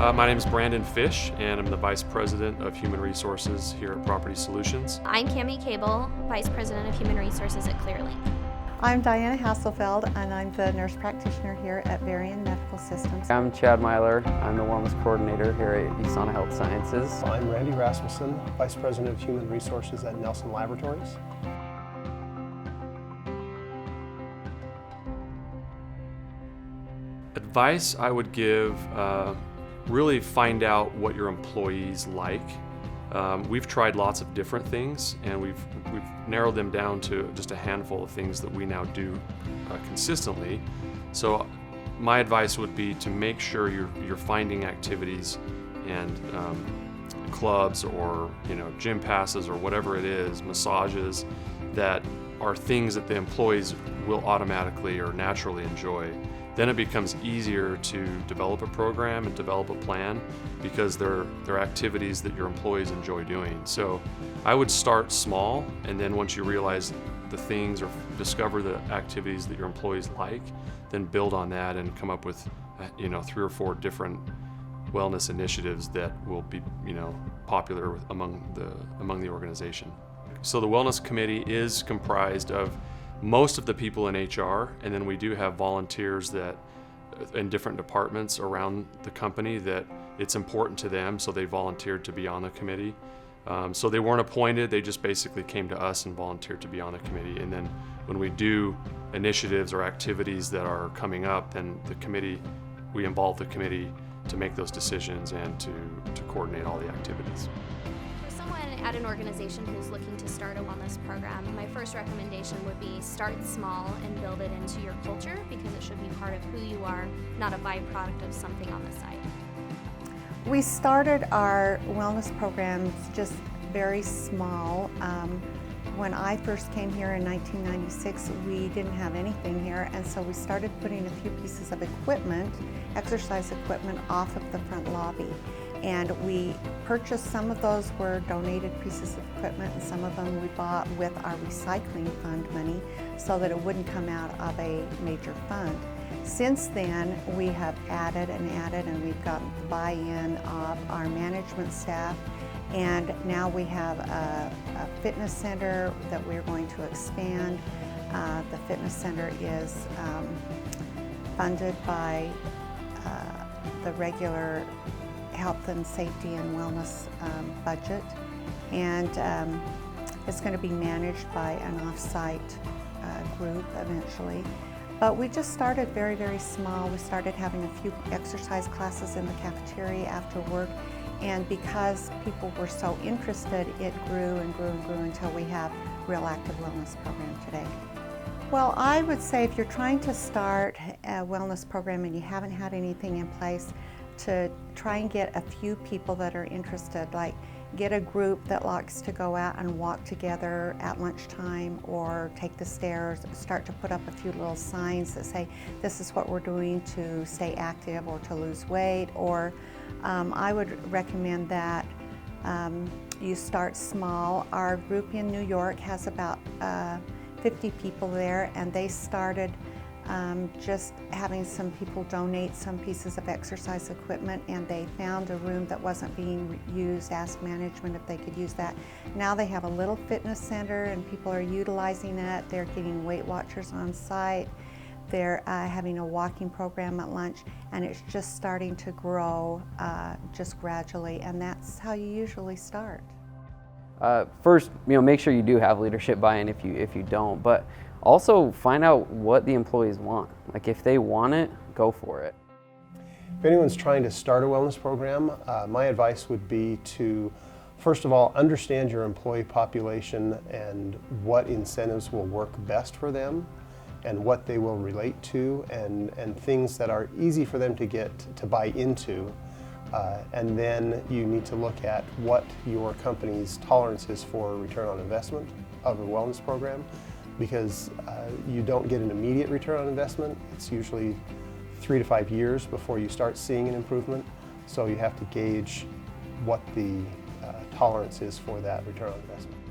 My name is Brandon Fish, and I'm the Vice President of Human Resources here at Property Solutions. I'm Cami Cable, Vice President of Human Resources at ClearLink. I'm Diana Hasselfeld, and I'm the nurse practitioner here at Varian Medical Systems. I'm Chad Myler. I'm the Wellness Coordinator here at USANA Health Sciences. I'm Randy Rasmussen, Vice President of Human Resources at Nelson Laboratories. Advice I would give, really find out what your employees like. We've tried lots of different things, and we've narrowed them down to just a handful of things that we now do consistently. So my advice would be to make sure you're finding activities and clubs or gym passes or whatever it is, massages, that are things that the employees will automatically or naturally enjoy. Then it becomes easier to develop a program and develop a plan because they're activities that your employees enjoy doing. So I would start small, and then once you realize the things or discover the activities that your employees like, then build on that and come up with 3 or 4 different wellness initiatives that will be popular among the organization. So the Wellness Committee is comprised of most of the people in HR, and then we do have volunteers that in different departments around the company that it's important to them, so they volunteered to be on the committee. So they weren't appointed, they just basically came to us and volunteered to be on the committee. And then when we do initiatives or activities that are coming up, then we involve the committee to make those decisions and to coordinate all the activities. Someone at an organization who's looking to start a wellness program, my first recommendation would be start small and build it into your culture, because it should be part of who you are, not a byproduct of something on the side. We started our wellness programs just very small. When I first came here in 1996, we didn't have anything here, and so we started putting a few pieces of equipment, exercise equipment, off of the front lobby. And we purchased, some of those were donated pieces of equipment, and some of them we bought with our recycling fund money so that it wouldn't come out of a major fund. Since then, we have added, and we've gotten the buy-in of our management staff, and now we have a fitness center that we're going to expand. The fitness center is funded by the regular health and safety and wellness budget, and it's going to be managed by an off-site group eventually. But we just started very, very small. We started having a few exercise classes in the cafeteria after work, and because people were so interested, it grew and grew and grew until we have a real active wellness program today. Well, I would say if you're trying to start a wellness program and you haven't had anything in place, to try and get a few people that are interested, like get a group that likes to go out and walk together at lunchtime or take the stairs, start to put up a few little signs that say this is what we're doing to stay active or to lose weight, or I would recommend that you start small. Our group in New York has about 50 people there, and they started just having some people donate some pieces of exercise equipment, and they found a room that wasn't being used, asked management if they could use that. Now they have a little fitness center and people are utilizing it. They're getting Weight Watchers on site. They're having a walking program at lunch, and it's just starting to grow just gradually, and that's how you usually start. First, make sure you do have leadership buy-in if you don't, but also find out what the employees want. Like if they want it, go for it. If anyone's trying to start a wellness program, my advice would be to, first of all, understand your employee population and what incentives will work best for them and what they will relate to, and things that are easy for them to get to buy into. And then you need to look at what your company's tolerance is for return on investment of a wellness program, because you don't get an immediate return on investment. It's usually 3 to 5 years before you start seeing an improvement. So you have to gauge what the tolerance is for that return on investment.